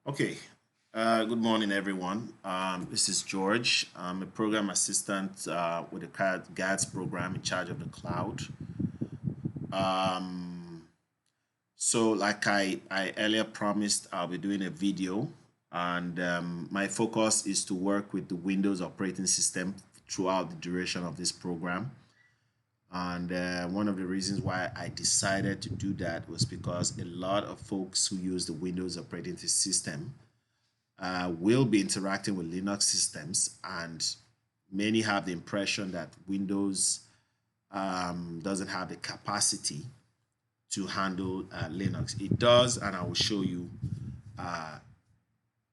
Okay. Good morning, everyone. This is George. I'm a program assistant with the GADS program in charge of the cloud. Um, like I earlier promised, I'll be doing a video, and my focus is to work with the Windows operating system throughout the duration of this program. And one of the reasons why I decided to do that was because a lot of folks who use the Windows operating system will be interacting with Linux systems, and many have the impression that Windows doesn't have the capacity to handle Linux. It does, and I will show you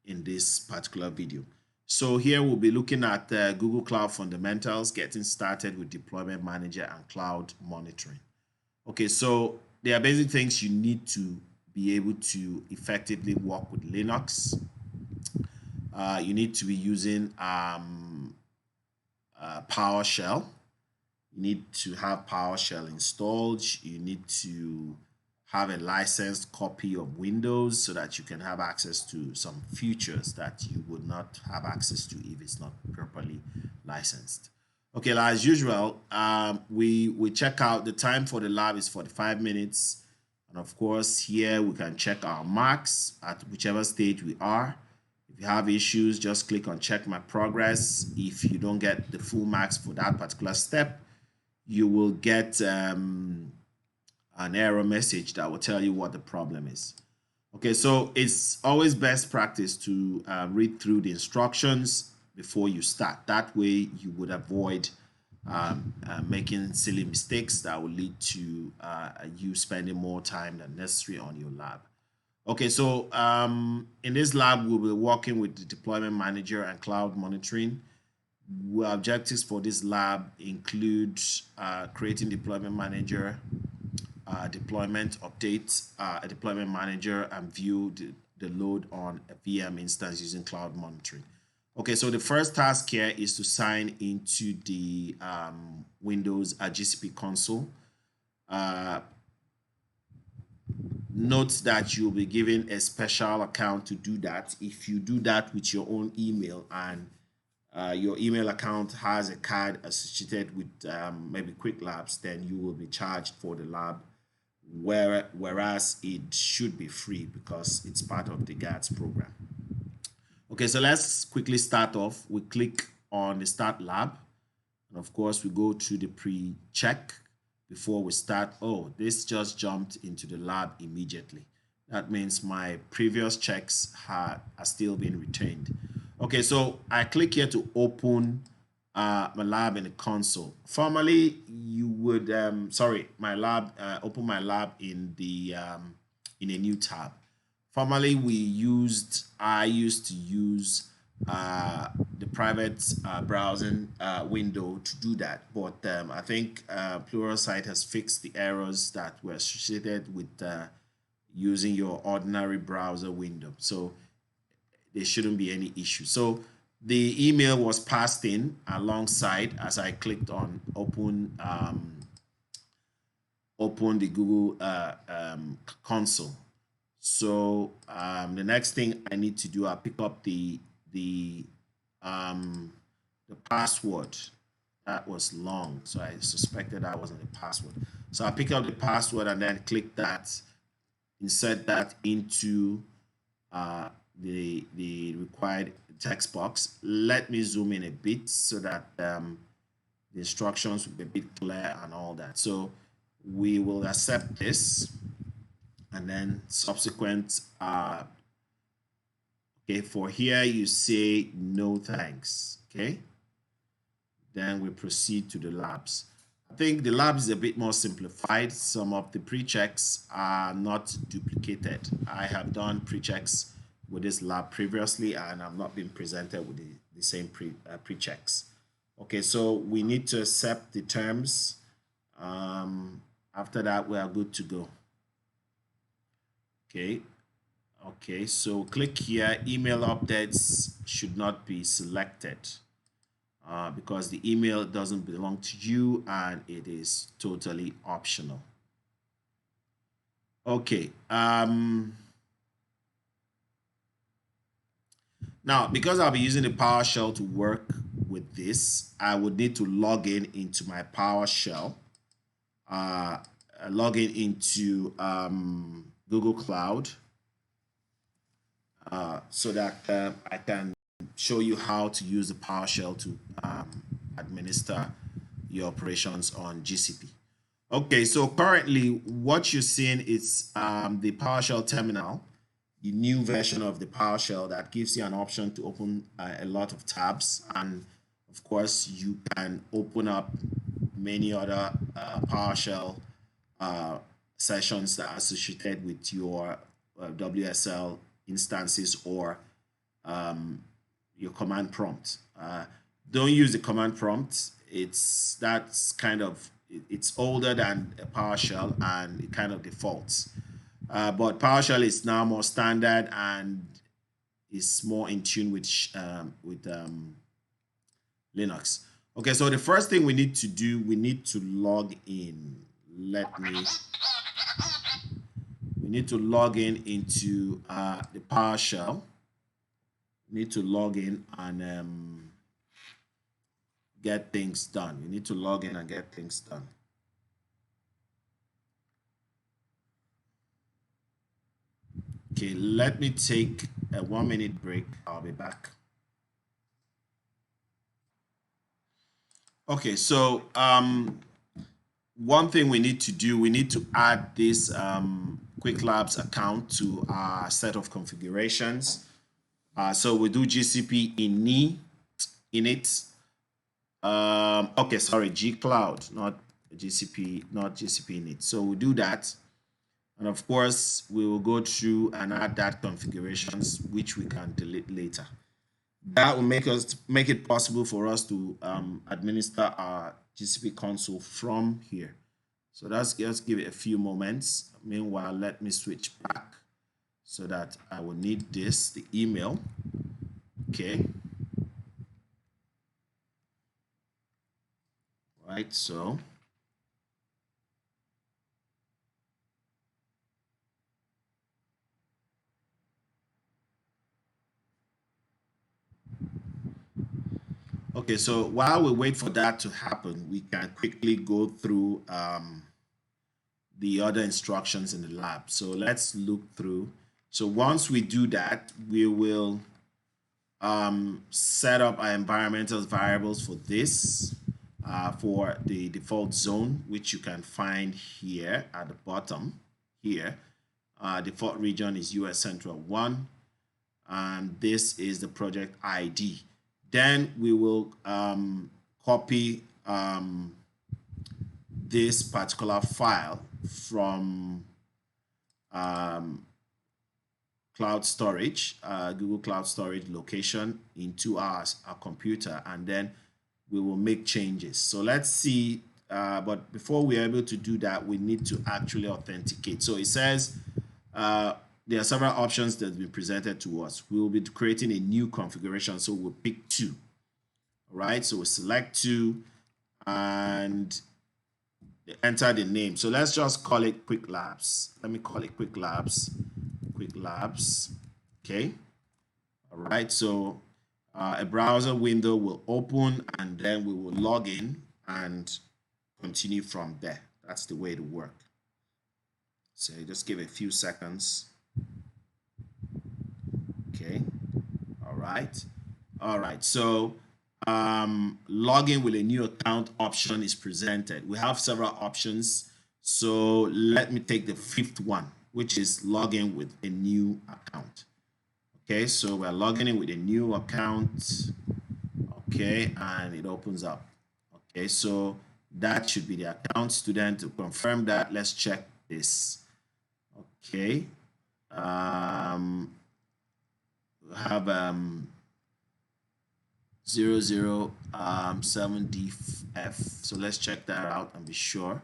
in this particular video. So here we'll be looking at Google Cloud fundamentals, getting started with deployment manager and cloud monitoring. Okay, so there are basic things you need to be able to effectively work with Linux. You need to be using PowerShell. You need to have PowerShell installed. You need to have a licensed copy of Windows so that you can have access to some features that you would not have access to if it's not properly licensed. Okay, as usual, we check out the time for the lab is 45 minutes. And of course, here we can check our marks at whichever stage we are. If you have issues, just click on check my progress. If you don't get the full marks for that particular step, you will get an error message that will tell you what the problem is. Okay, so it's always best practice to read through the instructions before you start. That way you would avoid making silly mistakes that will lead to you spending more time than necessary on your lab. Okay, so in this lab, we'll be working with the deployment manager and cloud monitoring. Our objectives for this lab include creating deployment manager, deployment update, a deployment manager, and view the load on a VM instance using cloud monitoring. Okay, so the first task here is to sign into the Windows GCP console. Note that you'll be given a special account to do that. If you do that with your own email and your email account has a card associated with maybe qwiklabs, then you will be charged for the lab, whereas it should be free because it's part of the GADS program. Okay, so let's quickly start off. We click on the start lab, and of course we go to the pre-check before we start. Oh, this just jumped into the lab immediately. That means my previous checks are still being retained. Okay, so I click here to open my lab in the console. Formally, you would my lab open my lab in the in a new tab. Formerly, I used to use the private browsing window to do that, but I think Pluralsight has fixed the errors that were associated with using your ordinary browser window. So there shouldn't be any issue. So the email was passed in alongside as I clicked on open the Google console. So the next thing I need to do, I pick up the password. That was long, so I suspected that wasn't the password. So I pick up the password and then click that, insert that into the required text box. Let me zoom in a bit so that the instructions will be a bit clear and all that. So we will accept this, and then subsequent okay, for here you say no thanks. Okay, then we proceed to the labs. I think the lab is a bit more simplified. Some of the pre-checks are not duplicated. I have done pre-checks with this lab previously, and I've not been presented with the same pre-checks. Okay, so we need to accept the terms. After that, we are good to go. Okay, so click here. Email updates should not be selected because the email doesn't belong to you and it is totally optional. Okay, Now, because I'll be using the PowerShell to work with this, I would need to log in into my PowerShell, log in into Google Cloud, so that I can show you how to use the PowerShell to administer your operations on GCP. Okay, so currently what you're seeing is the PowerShell terminal, the new version of the PowerShell that gives you an option to open a lot of tabs, and of course you can open up many other PowerShell sessions that are associated with your WSL instances or your command prompt. Don't use the command prompt. That's kind of, it's older than PowerShell and it kind of defaults. But PowerShell is now more standard and is more in tune with Linux. Okay, so the first thing we need to do, we need to log in. We need to log in into the PowerShell. We need to log in and get things done. We need to log in and get things done. Okay, let me take a 1-minute break. I'll be back. Okay, so one thing we need to do, we need to add this qwiklabs account to our set of configurations. So we do GCP init. Okay, sorry, gcloud, not GCP init. So we do that. And of course, we will go through and add that configurations, which we can delete later. That will make it possible for us to administer our GCP console from here. So let's just give it a few moments. Meanwhile, let me switch back so that I will need this, the email. Okay. Right, so okay, so while we wait for that to happen, we can quickly go through the other instructions in the lab. So let's look through. So once we do that, we will set up our environmental variables for this, for the default zone, which you can find here at the bottom here. Default region is US Central 1, and this is the project ID. Then we will copy this particular file from cloud storage, Google Cloud Storage location into our computer, and then we will make changes. So let's see, but before we're able to do that, we need to actually authenticate. So it says there are several options that have been presented to us. We will be creating a new configuration, so we'll pick 2. All right, so we select 2 and enter the name. So let's just call it qwiklabs. Let me call it qwiklabs. Okay. All right, so a browser window will open and then we will log in and continue from there. That's the way to work. So just give it a few seconds. Okay. All right, so login with a new account option is presented. We have several options, so let me take the 5th one, which is login with a new account. Okay, so we're logging in with a new account. Okay, and it opens up. Okay, so that should be the account. Student, to confirm that, let's check this. Okay, we have 007DF. So let's check that out and be sure.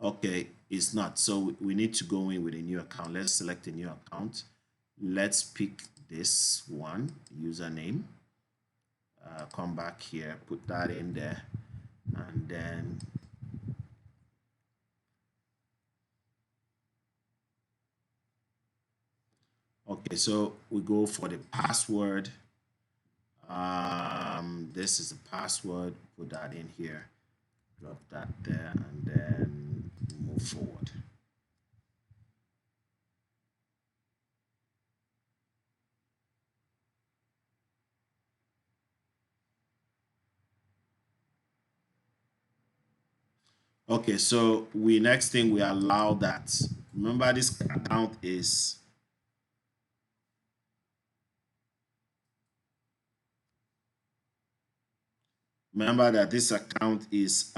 Okay, it's not. So we need to go in with a new account. Let's select a new account. Let's pick this one, username. Come back here, put that in there, and then Okay, so we go for the password. This is the password. Put that in here. Drop that there, and then move forward. Okay, so next thing we allow that. Remember, this account is remember that this account is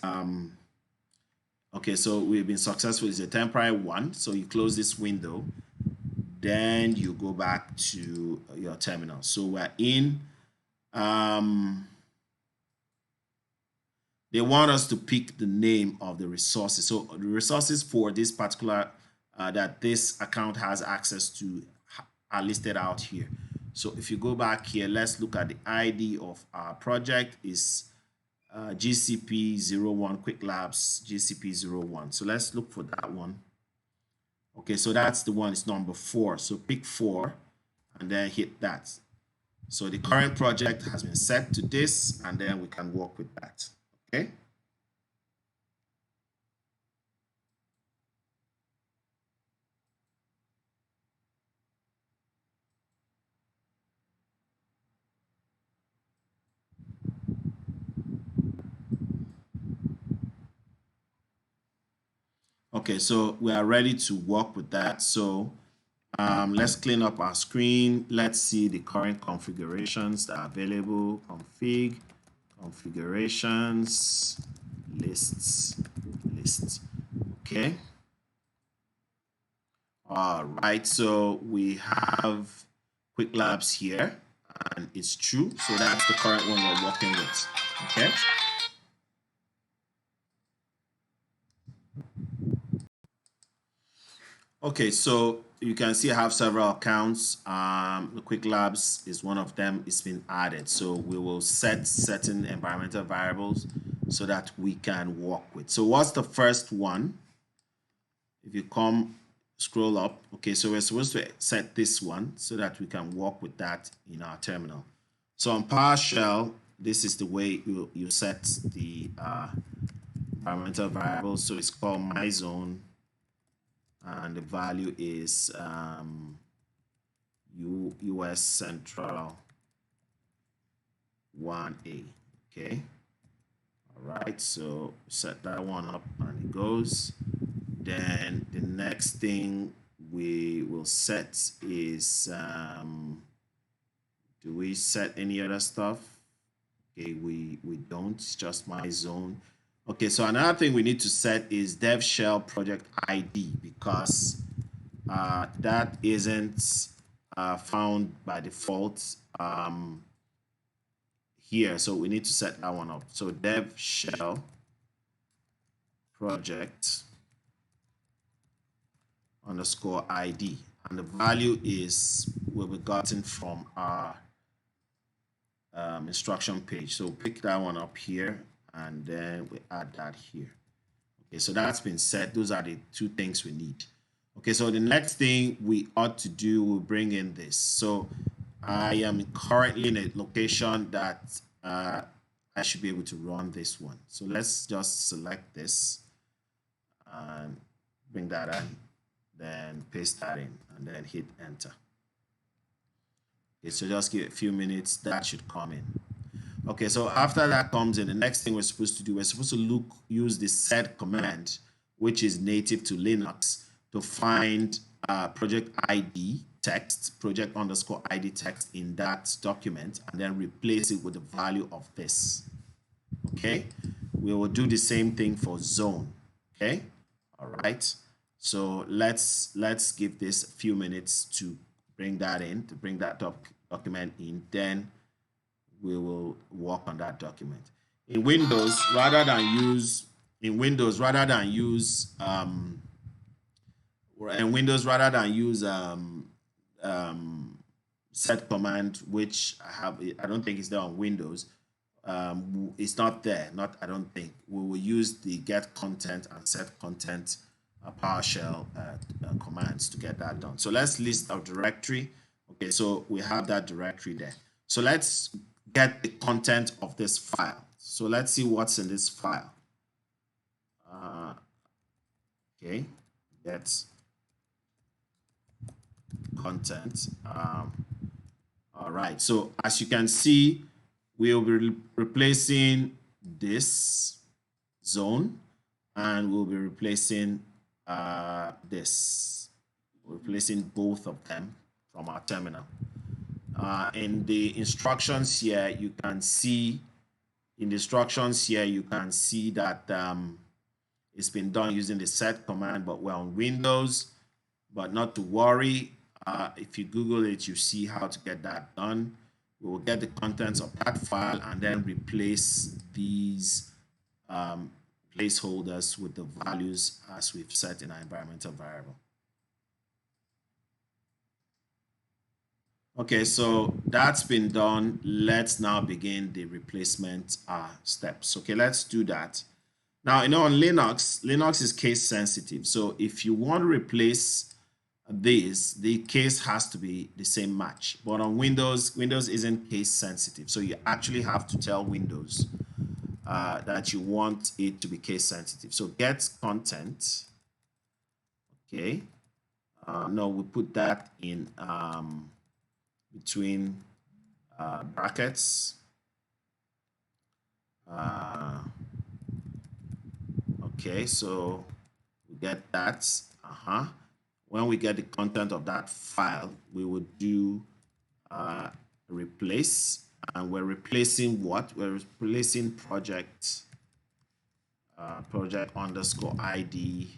okay, so we've been successful. It's a temporary one. So you close this window, then you go back to your terminal. So we're in they want us to pick the name of the resources. So the resources for this particular that this account has access to are listed out here. So if you go back here, let's look at the ID of our project is GCP01 qwiklabs GCP01. So let's look for that one. Okay, so that's the one. It's number 4. So pick 4 and then hit that. So the current project has been set to this, and then we can work with that. Okay. Okay, so we are ready to work with that. So let's clean up our screen. Let's see the current configurations that are available. Config, configurations, lists. Okay. All right, so we have qwiklabs here, and it's true. So that's the current one we're working with. Okay. Okay, so you can see I have several accounts. The qwiklabs is one of them. It's been added. So we will set certain environmental variables so that we can work with. So what's the first one? If you come scroll up, okay, so we're supposed to set this one so that we can work with that in our terminal. So on PowerShell, this is the way you set the environmental variables. So it's called my zone, and the value is US Central 1A. Okay. All right. So set that one up, and it goes. Then the next thing we will set is do we set any other stuff? Okay, we don't. It's just my zone. Okay, so another thing we need to set is dev shell project ID, because that isn't found by default here. So we need to set that one up. So dev shell project underscore ID, and the value is will be gotten from our instruction page. So pick that one up here, and then we add that here. Okay, so that's been set. Those are the two things we need. Okay, so the next thing we ought to do, we'll bring in this. So I am currently in a location that I should be able to run this one. So let's just select this and bring that in, then paste that in, and then hit enter. Okay, so just give it a few minutes, that should come in. Okay, so after that comes in, the next thing we're supposed to do, we're supposed to use the set command, which is native to Linux, to find project ID text, project underscore ID text in that document, and then replace it with the value of this. Okay, we will do the same thing for zone. Okay, all right. So let's give this a few minutes to bring that in, to bring that document in. Then we will work on that document. In Windows, rather than use set command, which I don't think is there on Windows. It's not there. I don't think. We will use the get content and set content PowerShell commands to get that done. So let's list our directory. Okay, so we have that directory there. So let's get the content of this file. So let's see what's in this file. Okay, get content. All right, so as you can see, we'll be replacing this zone and we'll be replacing this. We're replacing both of them from our terminal. In the instructions here, you can see that it's been done using the set command, but we're on Windows. But not to worry, if you Google it, you see how to get that done. We will get the contents of that file and then replace these placeholders with the values as we've set in our environmental variable. Okay, so that's been done. Let's now begin the replacement steps. Okay, let's do that. Now, on Linux is case sensitive. So if you want to replace this, the case has to be the same match. But on Windows isn't case sensitive. So you actually have to tell Windows that you want it to be case sensitive. So get content. Okay. No, we put that in between brackets. Okay, so we get that. When we get the content of that file, we would do replace, and we're replacing what? We're replacing project underscore ID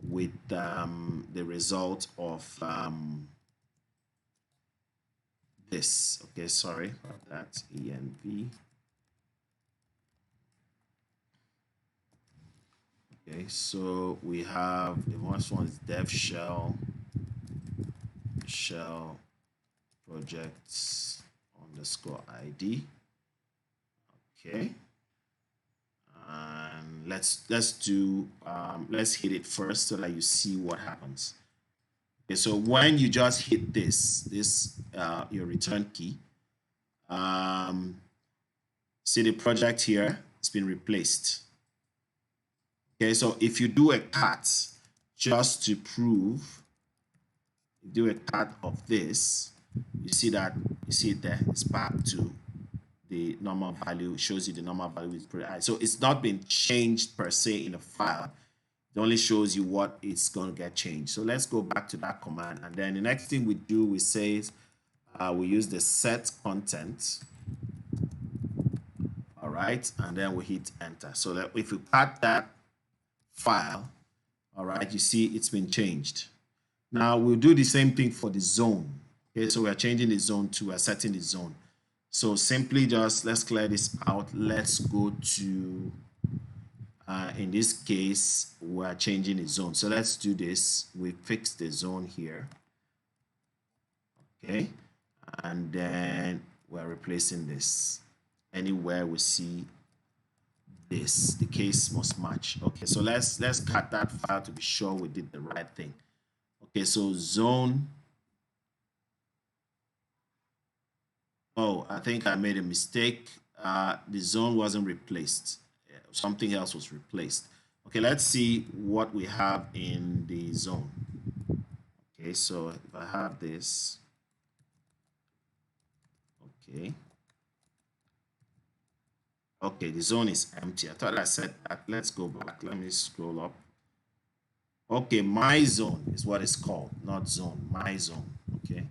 with the result of this. Okay, sorry about that. env. Okay, so we have the first one is dev shell projects underscore ID. Okay, and let's hit it first so that you see what happens. Okay, so when you just hit this your return key, see the project here, it's been replaced. Okay, so if you do a cat just to prove, you do a cat of this, you see it there, it's back to the normal value. It shows you the normal value is pretty high. So it's not been changed per se in a file. It only shows you what it's going to get changed. So let's go back to that command. And then the next thing we do, we say we use the set content. All right. And then we hit enter. So that if we cut that file, all right, you see it's been changed. Now we'll do the same thing for the zone. Okay. So we're changing the zone to, we're setting the zone. So simply just, let's clear this out. Let's go to, in this case, we're changing the zone. So let's do this. We fix the zone here. Okay. And then we're replacing this. Anywhere we see this, the case must match. Okay. So let's cut that file to be sure we did the right thing. Okay. So zone. Oh, I think I made a mistake. The zone wasn't replaced. Something else was replaced. Okay, let's see what we have in the zone. Okay, so if I have this, okay. Okay, the zone is empty. I thought I said that. Let's go back. Let me scroll up. Okay, my zone is what it's called, not zone. My zone. Okay,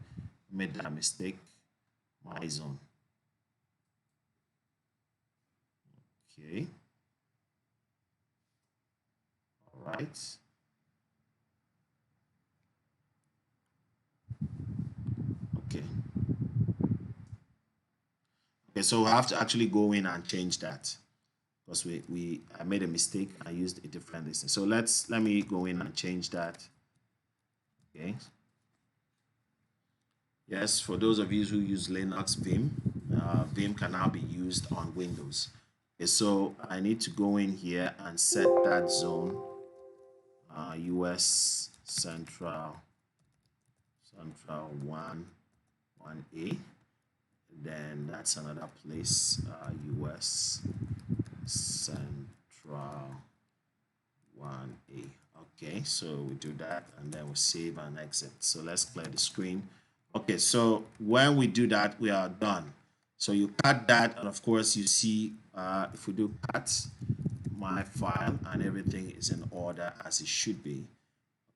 made that mistake. My zone. Okay. All right. Okay. Okay, so we have to actually go in and change that because I made a mistake. I used a different list. So let me go in and change that. Okay. Yes, for those of you who use Linux, Vim, Vim can now be used on Windows. Okay, so I need to go in here and set that zone, US Central 1. 1A. Then that's another place, US Central 1A. Okay, so we do that and then we save and exit. So let's clear the screen. Okay, so when we do that, we are done. So you cut that, and of course you see if we do cut my file and everything is in order as it should be.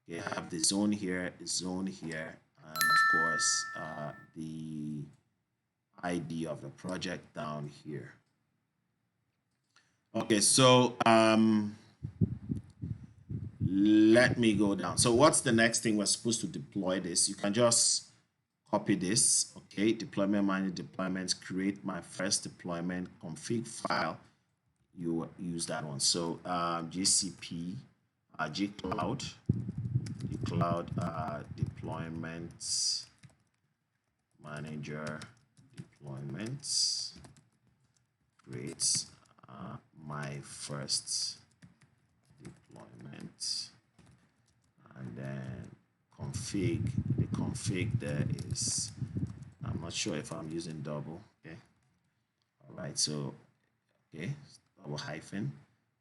Okay, I have the zone here, and of course the ID of the project down here. Okay, so let me go down. So what's the next thing? We're supposed to deploy this. You can just copy this. Okay, deployment-manager deployments, create my first deployment config file. You use that one. So GCP, gcloud deployment manager deployments, create my first deployment, and then config. The config there is, I'm not sure if I'm using double. Okay, all right, so okay, double hyphen.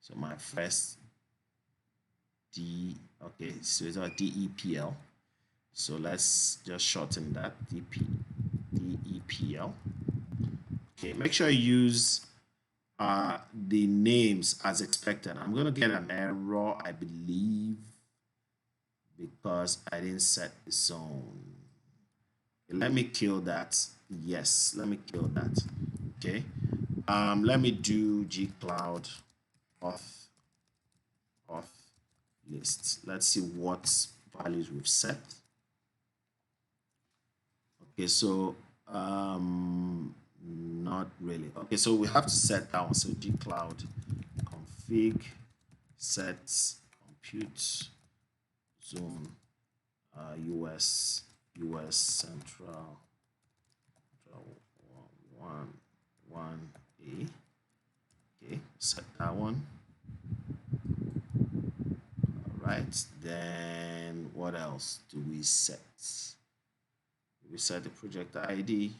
So my first okay, so it's our DEPL. So let's just shorten that, DEPL. Okay, make sure you use the names as expected. I'm going to get an error, I believe, because I didn't set the zone. Okay, let me kill that. Yes, let me kill that. Okay, let me do gcloud auth list. Let's see what values we've set. Okay, so not really. Okay, so we have to set that one. So gcloud config set compute zone US central 1A. Okay, set that one. All right, then what else do we set? We set the project ID,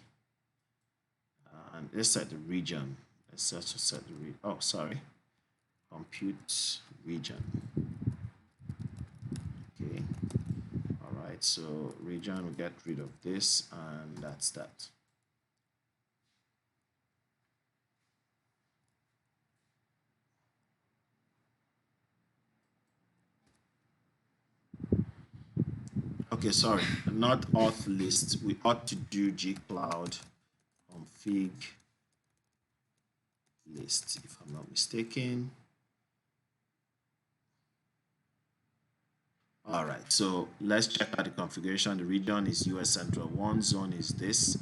and let's set the region. Let's also set the compute region. Okay, all right, so region, we get rid of this, and that's that. Okay, sorry, not auth list. We ought to do gcloud config list, if I'm not mistaken. All right, so let's check out the configuration. The region is US Central 1, zone is this,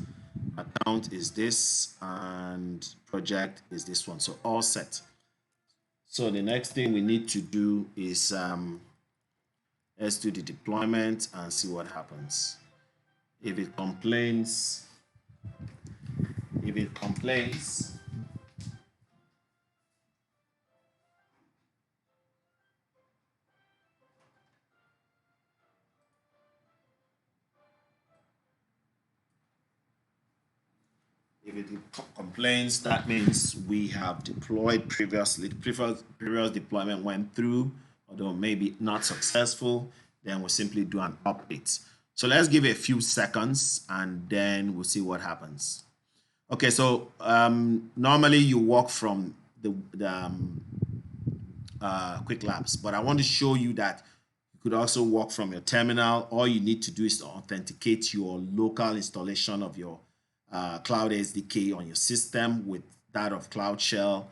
account is this, and project is this one. So all set. So the next thing we need to do is let's do the deployment and see what happens. If it complains, if it complains, that means we have deployed previously. The previous deployment went through, although maybe not successful. Then we'll simply do an update. So let's give it a few seconds and then we'll see what happens. Okay, so normally you walk from the qwiklabs, but I want to show you that you could also walk from your terminal. All you need to do is to authenticate your local installation of your Cloud SDK on your system with that of Powershell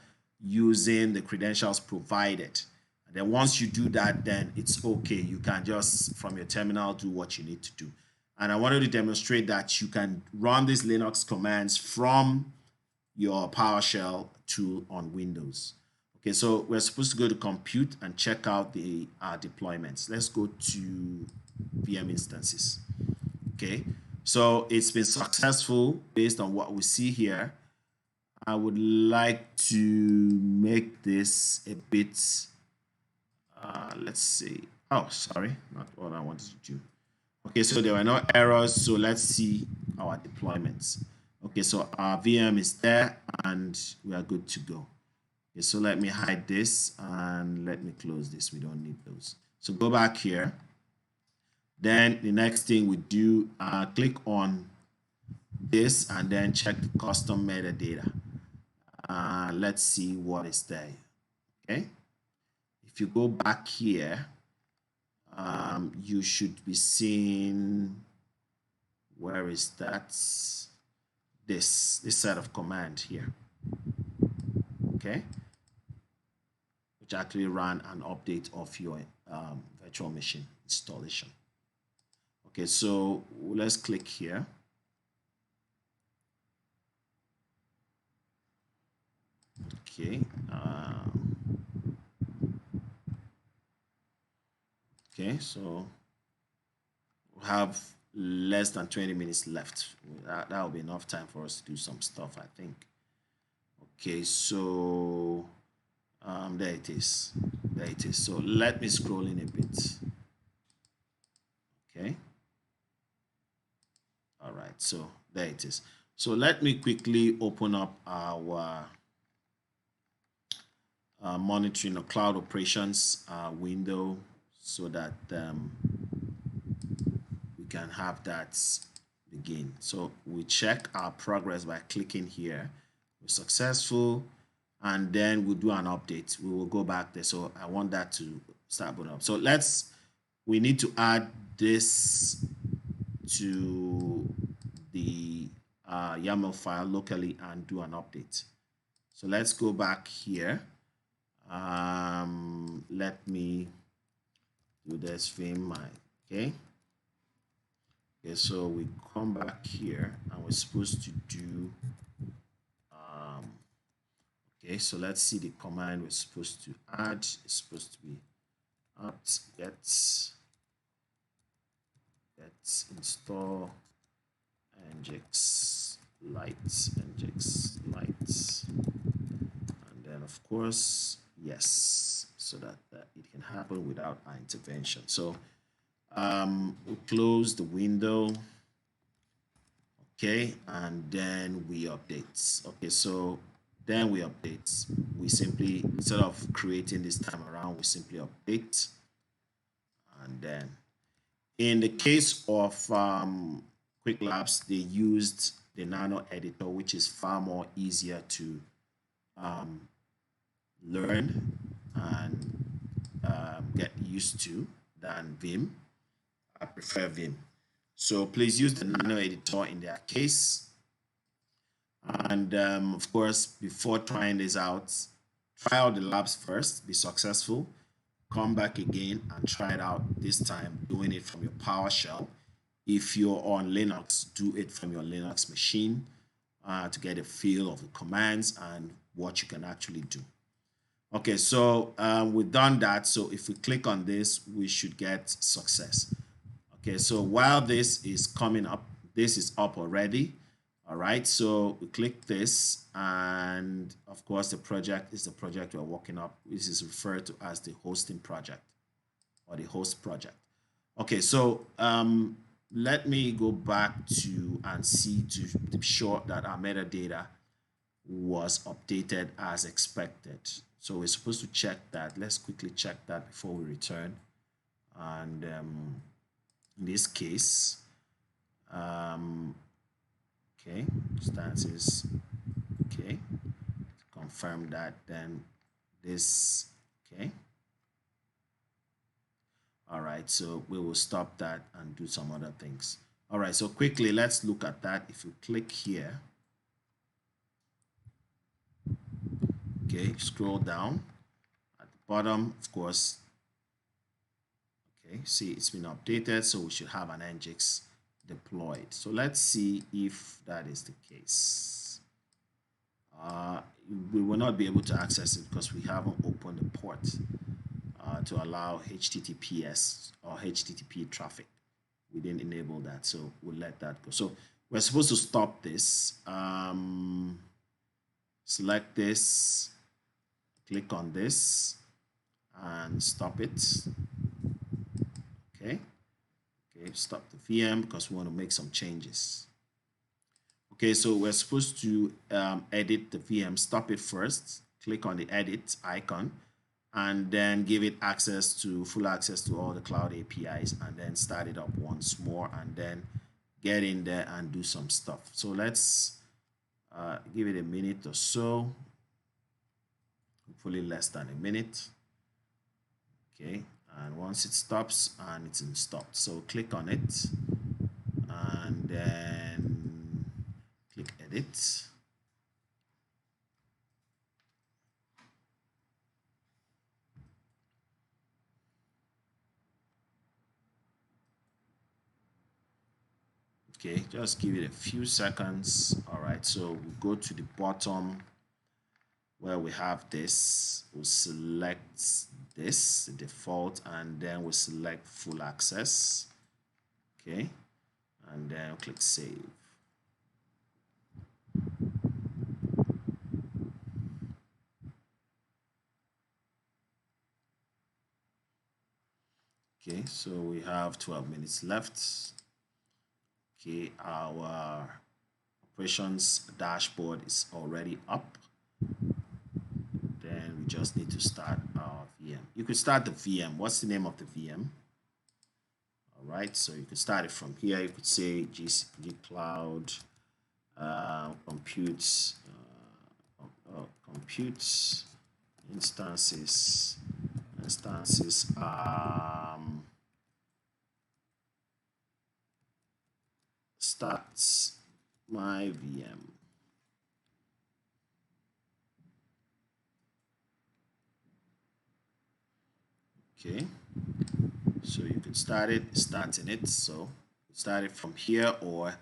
using the credentials provided. And then once you do that, then it's okay. You can just, from your terminal, do what you need to do. And I wanted to demonstrate that you can run these Linux commands from your PowerShell tool on Windows. Okay, so we're supposed to go to compute and check out the deployments. Let's go to VM instances. Okay, so it's been successful based on what we see here. I would like to make this a bit, let's see. Oh, sorry, not what I wanted to do. Okay, so there were no errors. So let's see our deployments. Okay, so our VM is there and we are good to go. Okay, so let me hide this and let me close this. We don't need those. So go back here. Then the next thing we do, click on this and then check the custom metadata. Let's see what is there. Okay. If you go back here, you should be seeing, where is that? This set of command here. Okay. Which actually ran an update of your virtual machine installation. Okay, so let's click here. Okay. Okay, so we have less than 20 minutes left. That will be enough time for us to do some stuff, I think. Okay, so there it is. There it is. So let me scroll in a bit. Okay. All right, so there it is. So let me quickly open up our monitoring of cloud operations window so that we can have that begin. So we check our progress by clicking here. We're successful, and then we'll do an update. We will go back there. So I want that to start putting up. So we need to add this to the YAML file locally and do an update. So let's go back here. Let me do this vim okay. Okay, so we come back here and we're supposed to do okay, so let's see the command we're supposed to add. It's supposed to be apt get install nginx lite, and then of course yes, so that it can happen without our intervention. So we close the window. Okay, and then we update. Okay, so then we update. We simply, instead of creating this time around, we simply update. And then in the case of qwiklabs, they used the nano editor, which is far more easier to learn and get used to than Vim. I prefer Vim. So please use the nano editor in their case. And of course, before trying this out, try out the labs first, be successful, come back again and try it out, this time doing it from your PowerShell. If you're on Linux, do it from your Linux machine to get a feel of the commands and what you can actually do. Okay, so we've done that. So if we click on this, we should get success. Okay, so while this is coming up, this is up already. All right, so we click this, and of course the project is the project we're working up. This is referred to as the hosting project or the host project. Okay, so let me go back to and see to be sure that our metadata was updated as expected. So we're supposed to check that. Let's quickly check that before we return. And in this case, okay, stances, okay, confirm that, then this, okay. All right, so we will stop that and do some other things. All right, so quickly, let's look at that. If you click here, okay, scroll down at the bottom, of course, okay, see it's been updated, so we should have an nginx deployed. So let's see if that is the case. We will not be able to access it because we haven't opened the port to allow HTTPS or HTTP traffic. We didn't enable that, so we'll let that go. So we're supposed to stop this. Select this, click on this, and stop it. Okay. Okay, stop the VM because we want to make some changes. Okay, so we're supposed to edit the VM. Stop it first. Click on the edit icon and then give it access to full access to all the cloud APIs, and then start it up once more and then get in there and do some stuff. So let's give it a minute or so, hopefully less than a minute. Okay, and once it stops, and it's stopped, so click on it and then click edit. Okay, just give it a few seconds. All right, so we'll go to the bottom where we have this. We'll select this, the default, and then we'll select full access. Okay, and then click save. Okay, so we have 12 minutes left. Okay, our operations dashboard is already up. Then we just need to start our VM. You could start the VM. What's the name of the VM? All right, so you could start it from here. You could say qwiklabs compute instances starts my VM. Okay, so you could start starting it. So start it from here, or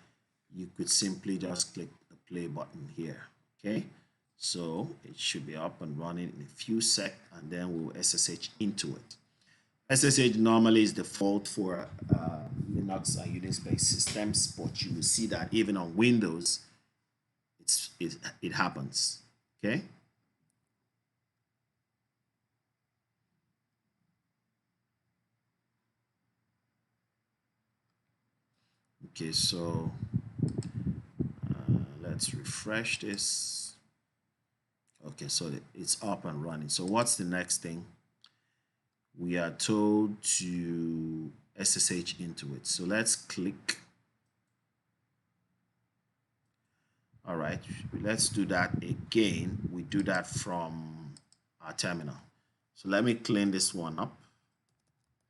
you could simply just click the play button here. Okay, so it should be up and running in a few seconds, and then we'll SSH into it. SSH normally is default for Linux and Unix-based systems, but you will see that even on Windows, it happens. Okay. Okay, so let's refresh this. Okay, so it's up and running. So what's the next thing? We are told to SSH into it. So let's click. All right, let's do that again. We do that from our terminal. So let me clean this one up.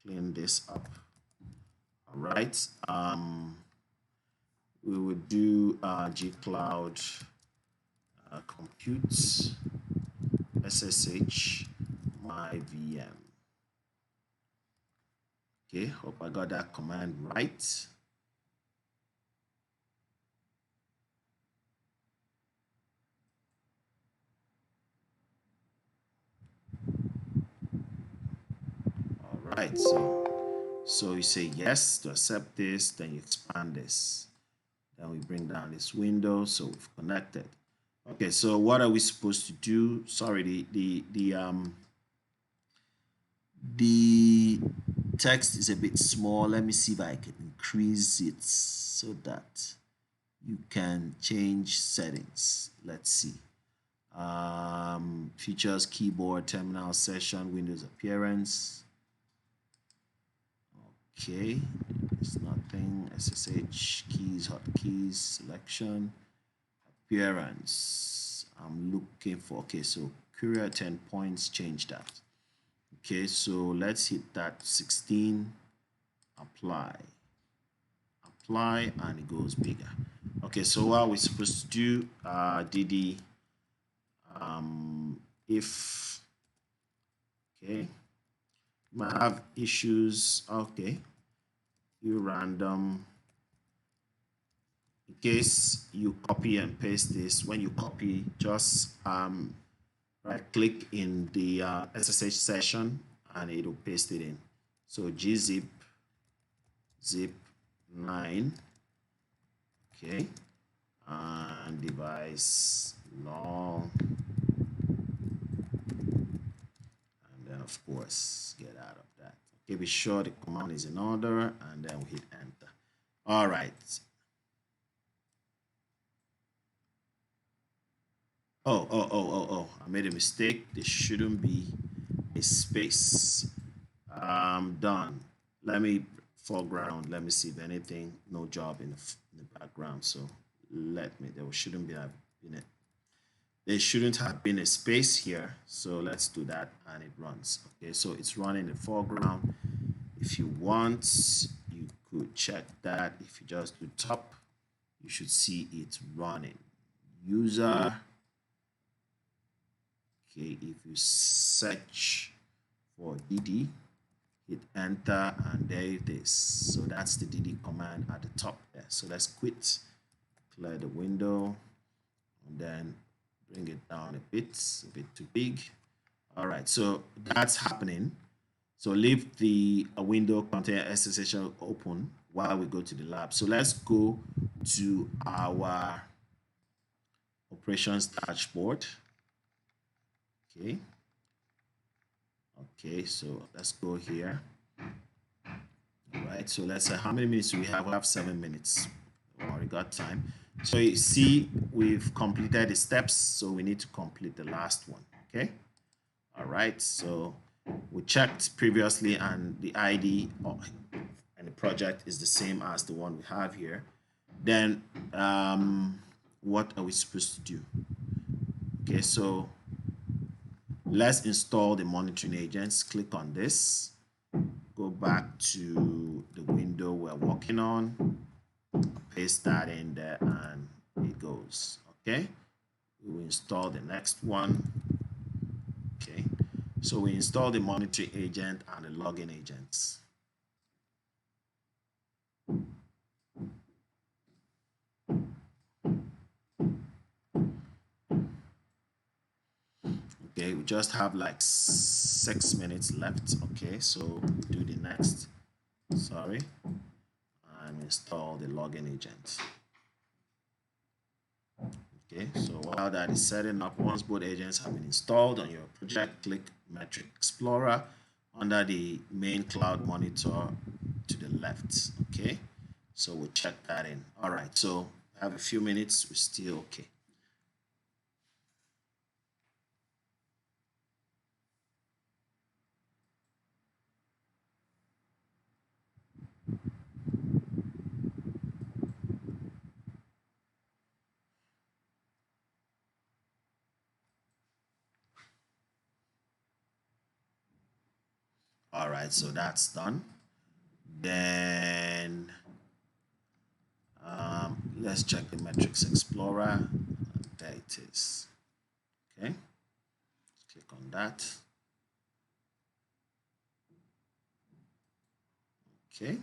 Clean this up. All right. We would do gcloud compute SSH my VM. Okay, hope I got that command right. All right, so you say yes to accept this, then you expand this. Then we bring down this window, so we've connected. Okay, so what are we supposed to do? Sorry, the text is a bit small. Let me see if I can increase it so that you can change settings. Let's see. Features, keyboard, terminal session, Windows appearance. Okay, there's nothing. SSH keys, hotkeys, selection, appearance. I'm looking for, okay, so courier 10 points, change that. Okay, so let's hit that 16, apply, and it goes bigger. Okay, so what we're supposed to do, dd if, okay, might have issues. Okay, you random, in case you copy and paste this. When you copy, just right click in the SSH session and it'll paste it in. So gzip zip 9, okay, and device long, and then of course get out of that. Okay, be sure the command is in order, and then we hit enter. All right, I made a mistake. There shouldn't be a space. Done. Let me foreground. Let me see if anything, no job in the background. So let me, there shouldn't be in it. There shouldn't have been a space here. So let's do that and it runs. Okay, so it's running in the foreground. If you want, you could check that. If you just do top, you should see it running. User. Okay, if you search for DD, hit enter and there it is. So that's the DD command at the top there. So let's quit, clear the window, and then bring it down a bit too big. All right, so that's happening. So leave the window container SSH open while we go to the lab. So let's go to our operations dashboard. Okay. Okay, so let's go here. All right, so let's say how many minutes do we have? We have 7 minutes. We already got time. So you see, we've completed the steps, so we need to complete the last one. Okay. All right, so we checked previously, and the ID and the project is the same as the one we have here. Then, what are we supposed to do? Okay, so let's install the monitoring agents. Click on this. Go back to the window we're working on. Paste that in there, and it goes. Okay, we will install the next one. Okay, so we install the monitoring agent and the login agents. Okay, we just have like 6 minutes left. Okay, so we do the next. Sorry, and install the login agent. Okay, so while that is setting up, once both agents have been installed on your project, click Metric Explorer under the main cloud monitor to the left. Okay, so we'll check that in. All right, so have a few minutes, we're still okay. All right, so that's done. Then let's check the metrics explorer. There it is. Okay, click on that. Okay.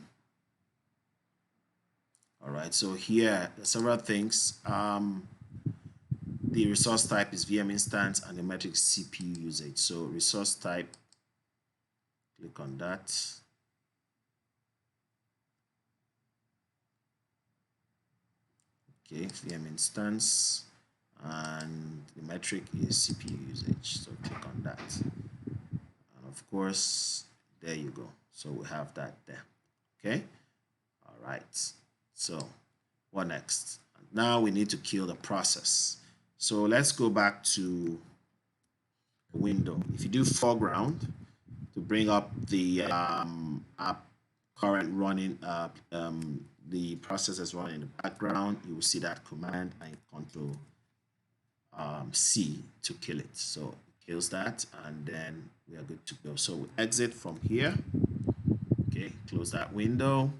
All right, so here several things. The resource type is VM instance and the metric CPU usage. So resource type, click on that. Okay, VM instance, and the metric is CPU usage. So click on that. And of course, there you go. So we have that there. Okay. All right. So what next? Now we need to kill the process. So let's go back to the window. If you do foreground to bring up the app current running, the process is running in the background, you will see that command and control C to kill it. So it kills that, and then we are good to go. So we exit from here. Okay, close that window.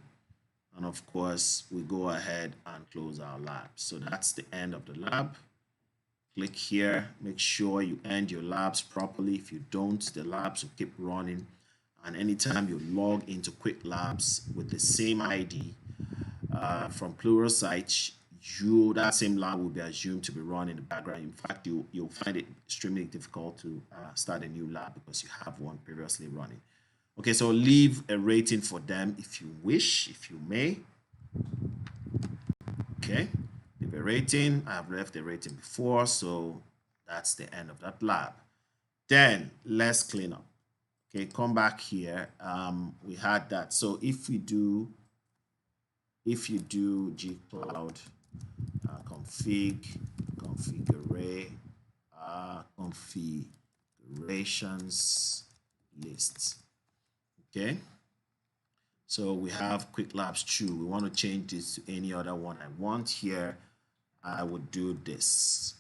And of course, we go ahead and close our lab. So that's the end of the lab. Click here, make sure you end your labs properly. If you don't, the labs will keep running. And anytime you log into qwiklabs with the same ID from Pluralsight, that same lab will be assumed to be run in the background. In fact, you'll find it extremely difficult to start a new lab because you have one previously running. Okay, so leave a rating for them if you wish, if you may. Okay, leave a rating. I have left a rating before, so that's the end of that lab. Then let's clean up. Okay, come back here. We had that. So if you do gcloud config configure configurations list. Okay, so we have qwiklabs true. We want to change this to any other one I want. Here I would do this.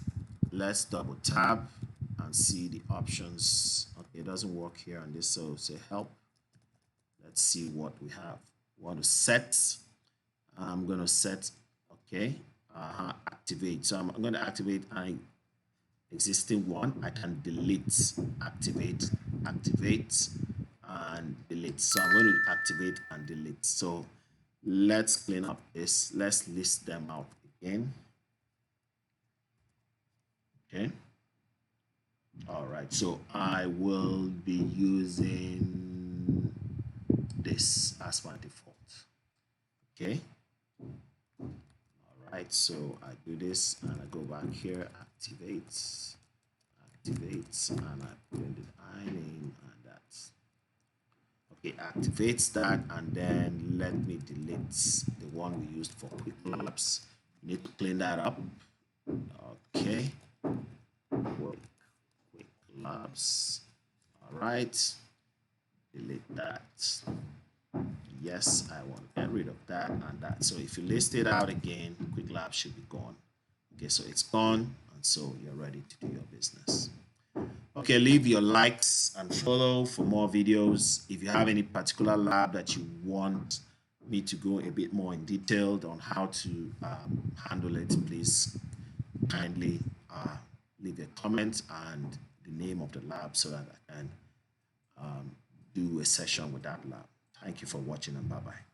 Let's double tap and see the options. Okay, it doesn't work here on this, so say help. Let's see what we have. We want to set. I'm going to set, okay, activate. So I'm going to activate an existing one. I can delete, activate, activate, and delete. So I'm going to activate and delete. So let's clean up this. Let's list them out again. Okay. All right. So I will be using this as my default. Okay. All right. So I do this and I go back here, activate, activate, and I put in the I name and that's okay. Activates that, and then let me delete the one we used for qwiklabs. You need to clean that up. Okay. qwiklabs. All right. Delete that. Yes, I want to get rid of that and that. So if you list it out again, qwiklabs should be gone. Okay, so it's gone, and so you're ready to do your business. Okay, leave your likes and follow for more videos. If you have any particular lab that you want me to go a bit more in detail on how to handle it, please kindly leave a comment and the name of the lab so that I can do a session with that lab. Thank you for watching, and bye-bye.